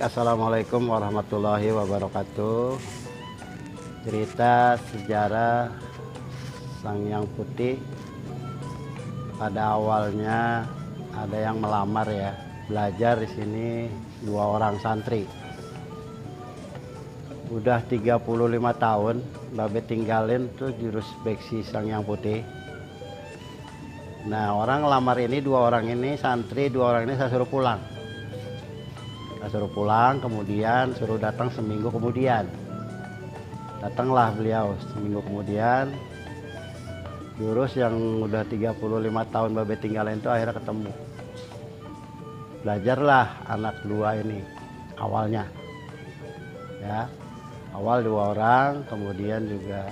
Assalamualaikum warahmatullahi wabarakatuh. Cerita sejarah Sang Hyang Putih. Pada awalnya ada yang melamar ya, belajar di sini 2 orang santri. Udah 35 tahun Babe tinggalin tuh jurus beksi Sang Hyang Putih. Nah, orang ngelamar ini 2 orang ini santri, 2 orang ini saya suruh pulang. Kemudian suruh datang seminggu kemudian. Datanglah beliau seminggu kemudian. Jurus yang udah 35 tahun Babe tinggalin itu akhirnya ketemu. Belajarlah anak 2 ini awalnya. Ya. Awal 2 orang, kemudian juga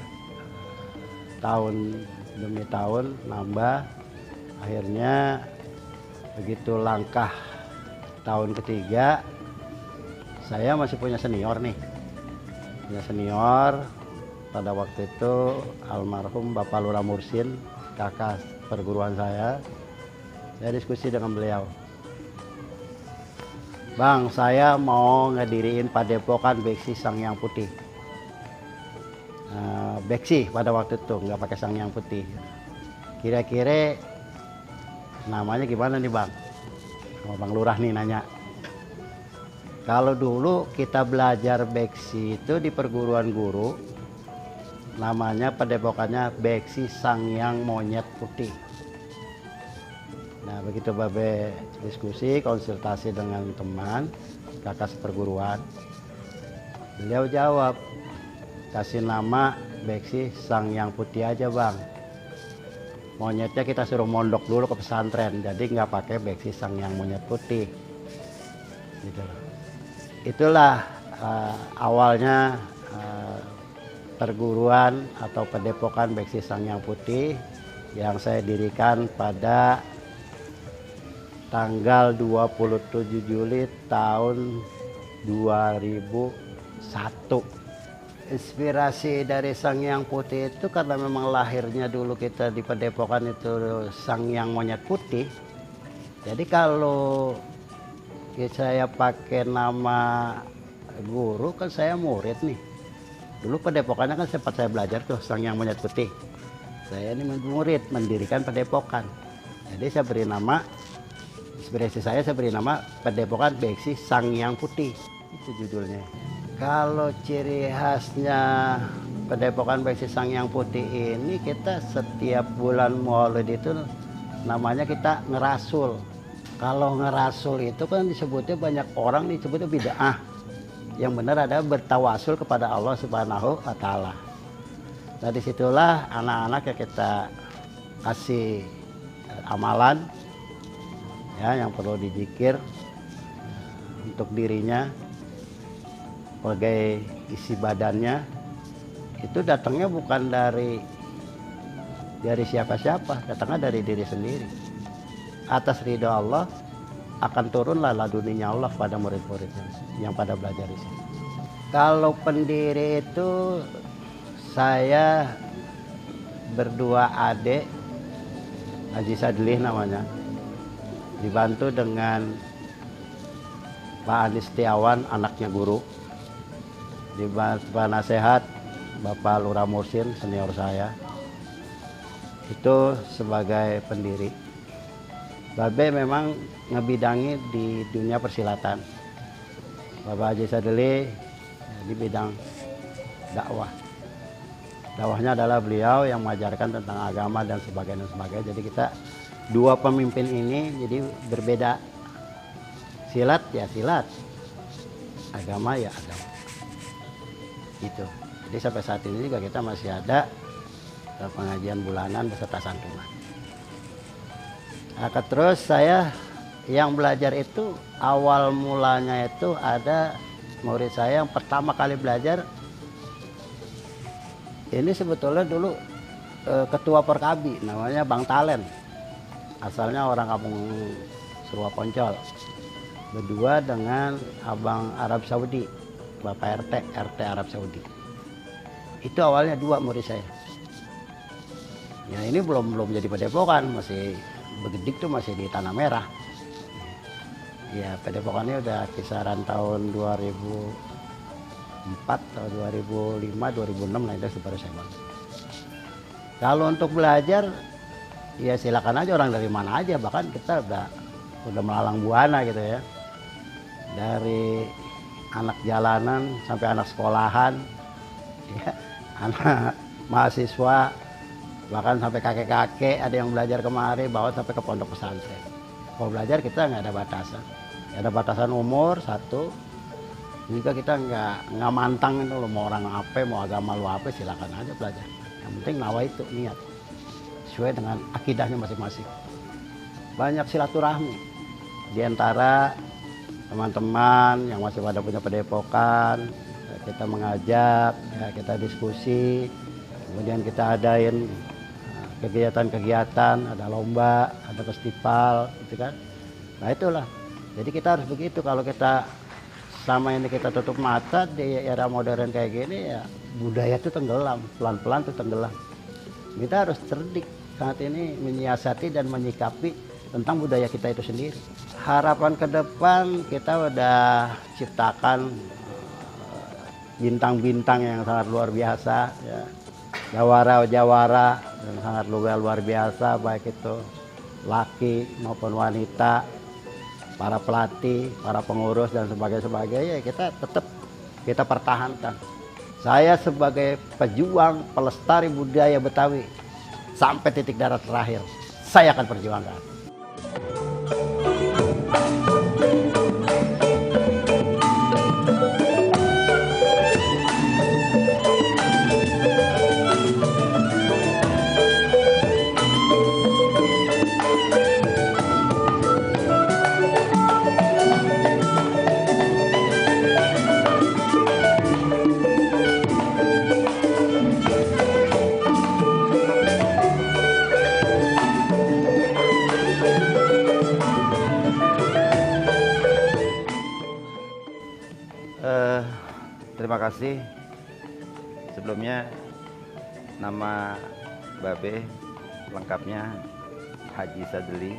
tahun demi tahun nambah. Akhirnya begitu langkah tahun ketiga, saya masih punya senior nih. Punya senior pada waktu itu almarhum Bapak Lurah Mursin, kakak perguruan saya. Saya diskusi dengan beliau. Bang, saya mau ngediriin padepokan beksi Sang Hyang Putih. Beksi pada waktu itu, nggak pakai Sang Hyang Putih. Kira-kira namanya gimana nih Bang? Sama Bang Lurah nih nanya. Kalau dulu kita belajar beksi itu di perguruan guru, namanya padepokannya Beksi Sang Hyang Monyet Putih. Nah, begitu Babe diskusi, konsultasi dengan teman, kakak seperguruan, beliau jawab, kasih nama Beksi Sang Hyang Putih aja Bang. Monyetnya kita suruh mondok dulu ke pesantren, jadi nggak pakai beksi Sang Hyang Monyet Putih. Gitu. Itulah awalnya perguruan atau padepokan beksi Sang Hyang Putih yang saya dirikan pada tanggal 27 Juli tahun 2001. Inspirasi dari Sang Hyang Putih itu karena memang lahirnya dulu kita di padepokan itu Sang Hyang Monyet Putih. Jadi kalau saya pakai nama guru kan saya murid nih. Dulu padepokannya kan sempat saya belajar tuh Sang Hyang Monyet Putih. Saya ini murid mendirikan padepokan. Jadi saya beri nama, inspirasi saya beri nama padepokan beksi Sang Hyang Putih. Itu judulnya. Kalau ciri khasnya padepokan beksi Sang Hyang Putih ini, kita setiap bulan Maulid itu namanya kita ngerasul. Kalau ngerasul itu kan disebutnya banyak orang disebutnya bid'ah. Yang benar ada bertawasul kepada Allah Subhanahu wa Ta'ala. Nah, disitulah anak-anak yang kita kasih amalan ya yang perlu dizikir untuk dirinya. Sebagai isi badannya itu datangnya bukan dari siapa-siapa, datangnya dari diri sendiri. Atas ridho Allah akan turunlah laduninya Allah pada murid-muridnya yang pada belajar di sini. Kalau pendiri itu saya berdua adik, Haji Sadlih namanya, dibantu dengan Pak Andi Setiawan, anaknya guru. Di nasihat Bapak Lurah Mursin, senior saya, itu sebagai pendiri. Babe memang ngebidangi di dunia persilatan. Bapak Haji Sadli di bidang dakwah. Dakwahnya adalah beliau yang mengajarkan tentang agama dan sebagainya. Jadi kita 2 pemimpin ini jadi berbeda. Silat ya silat, agama ya agama. Gitu. Jadi sampai saat ini juga kita masih ada pengajian bulanan beserta santunan. Nah, terus saya yang belajar itu awal mulanya itu ada murid saya yang pertama kali belajar. Ini sebetulnya dulu ketua Porkabi namanya Bang Talen. Asalnya orang kampung Surwa Poncol. Berdua dengan Abang Arab Saudi. Bapak RT Arab Saudi. Itu awalnya 2 murid saya. Ya ini belum jadi padepokan, masih begedik tuh masih di Tanah Merah. Ya, padepokannya udah kisaran tahun 2004 atau 2005, 2006 lah itu baru saya bangun. Kalau untuk belajar, ya silakan aja orang dari mana aja, bahkan kita udah melalang buana gitu ya. Dari anak jalanan sampai anak sekolahan, ya, anak mahasiswa, bahkan sampai kakek-kakek ada yang belajar kemari, bawa sampai ke pondok pesantren. Kalau belajar kita nggak ada batasan, nggak ada batasan umur satu. Juga kita nggak mantang itu loh, mau orang apa, mau agama lu apa, silakan aja belajar. Yang penting nawa itu niat sesuai dengan akidahnya masing-masing. Banyak silaturahmi di antara teman-teman yang masih pada punya padepokan, kita mengajak, ya, kita diskusi, kemudian kita adain kegiatan-kegiatan, ada lomba, ada festival, gitu kan. Nah itulah, jadi kita harus begitu. Kalau kita sama ini kita tutup mata di era modern kayak gini, ya budaya itu tenggelam, pelan-pelan itu tenggelam. Kita harus cerdik saat ini menyiasati dan menyikapi tentang budaya kita itu sendiri. Harapan ke depan kita udah ciptakan bintang-bintang yang sangat luar biasa, ya. Jawara-jawara yang sangat luar biasa, baik itu laki maupun wanita, para pelatih, para pengurus dan sebagainya, kita tetap kita pertahankan. Saya sebagai pejuang pelestari budaya Betawi sampai titik darah terakhir, saya akan perjuangkan. Terima kasih. Sebelumnya nama Babe lengkapnya Haji Sadli,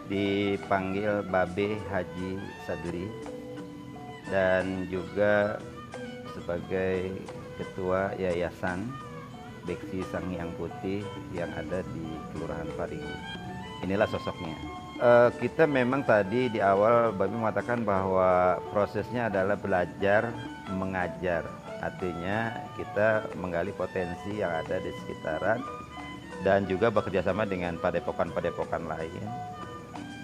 dipanggil Babe Haji Sadli, dan juga sebagai Ketua Yayasan Beksi Sang Hyang Putih yang ada di Kelurahan Parigi. Inilah sosoknya. Kita memang tadi di awal Babe mengatakan bahwa prosesnya adalah belajar mengajar. Artinya kita menggali potensi yang ada di sekitaran dan juga bekerjasama dengan padepokan-padepokan lain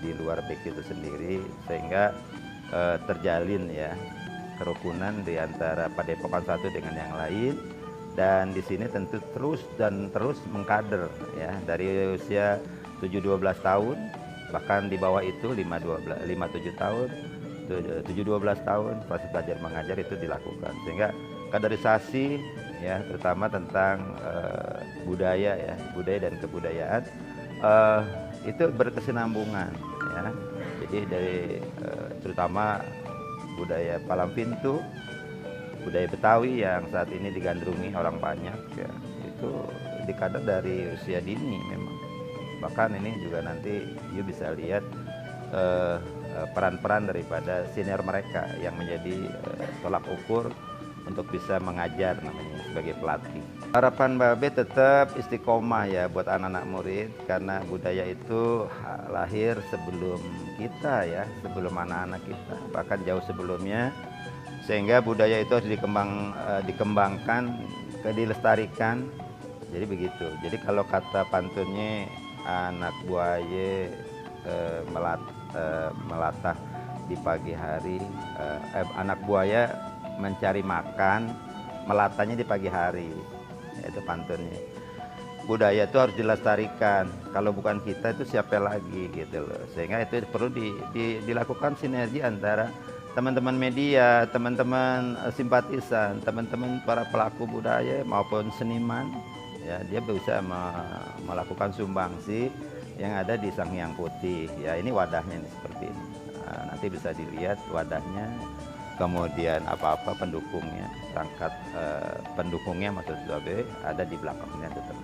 di luar Beksi itu sendiri, sehingga terjalin ya kerukunan di antara padepokan satu dengan yang lain. Dan di sini tentu terus mengkader ya, dari usia 7-12 tahun, bahkan di bawah itu 5-7 tahun, 7-12 tahun proses belajar mengajar itu dilakukan, sehingga kaderisasi ya, terutama tentang budaya dan kebudayaan itu berkesinambungan ya. Jadi dari terutama budaya Palang Pintu, budaya Betawi yang saat ini digandrungi orang banyak ya, itu dikader dari usia dini memang. Bahkan ini juga nanti you bisa lihat peran-peran daripada senior mereka yang menjadi tolak ukur untuk bisa mengajar namanya sebagai pelatih. Harapan Babe tetap istiqomah ya buat anak-anak murid, karena budaya itu lahir sebelum kita ya, sebelum anak-anak kita, bahkan jauh sebelumnya, sehingga budaya itu harus dikembangkan, dilestarikan. Jadi begitu. Jadi kalau kata pantunnya, anak buaya melatah di pagi hari, anak buaya mencari makan, melatahnya di pagi hari. Itu pantunnya. Budaya itu harus dilestarikan. Kalau bukan kita itu siapa lagi gitu loh. Sehingga itu perlu dilakukan sinergi antara teman-teman media, teman-teman simpatisan, teman-teman para pelaku budaya maupun seniman. Ya, dia bisa melakukan sumbangsi yang ada di Sang Hyang Putih. Ya, ini wadahnya ini seperti ini. Nah, nanti bisa dilihat wadahnya, kemudian apa-apa pendukungnya, perangkat pendukungnya maksud Babe ada di belakangnya tetap.